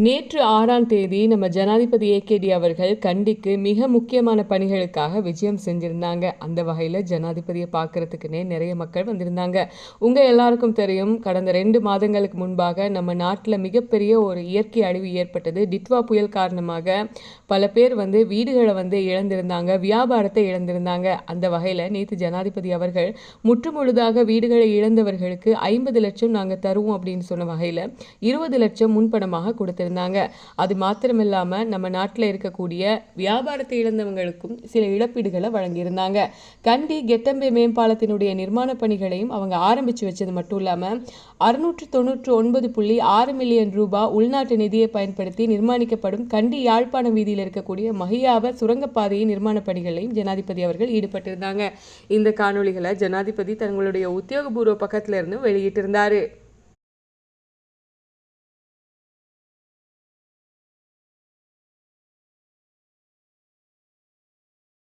நேற்று 6ஆம் தேதி நம்ம ஜனாதிபதி ஏகேடி அவர்கள் கண்டிக்கு மிக முக்கியமான பணிகளுக்காக விஜயம் செஞ்சிருந்தாங்க. அந்த வகையில் ஜனாதிபதியை பார்க்கறதுக்குன்னே நிறைய மக்கள் வந்திருந்தாங்க. உங்கள் எல்லாருக்கும் தெரியும், கடந்த 2 மாதங்களுக்கு முன்பாக நம்ம நாட்டில் மிகப்பெரிய ஒரு இயற்கை அழிவு ஏற்பட்டது. டிட்வா புயல் காரணமாக பல பேர் வீடுகளை இழந்திருந்தாங்க, வியாபாரத்தை இழந்திருந்தாங்க. அந்த வகையில் நேற்று ஜனாதிபதி அவர்கள் முற்றுமுழுதாக வீடுகளை இழந்தவர்களுக்கு 50 லட்சம் நாங்கள் தருவோம் அப்படின்னு சொன்ன வகையில் 20 லட்சம் முன்பணமாக கொடுத்து இருந்தாங்க. அது மாத்திரமில்லாம நம்ம நாட்டில் இருக்கக்கூடிய வியாபாரத்தை இழந்தவங்களுக்கும் சில இழப்பீடுகளை வழங்கியிருந்தாங்க. கண்டி கெட்டம்பே மேம்பாலத்தினுடைய நிர்மாண பணிகளையும் அவங்க ஆரம்பிச்சு வச்சது மட்டும் இல்லாம 699.6 மில்லியன் ரூபாய் உள்நாட்டு நிதியை பயன்படுத்தி நிர்மாணிக்கப்படும் கண்டி யாழ்ப்பாணம் வீதியில் இருக்கக்கூடிய மகியாவ சுரங்கப்பாதையின் நிர்மாண பணிகளையும் ஜனாதிபதி அவர்கள் ஈடுபட்டிருந்தாங்க. இந்த காணொளிகளை ஜனாதிபதி தங்களுடைய உத்தியோகபூர்வ பக்கத்துல இருந்து வெளியிட்டிருந்தாரு.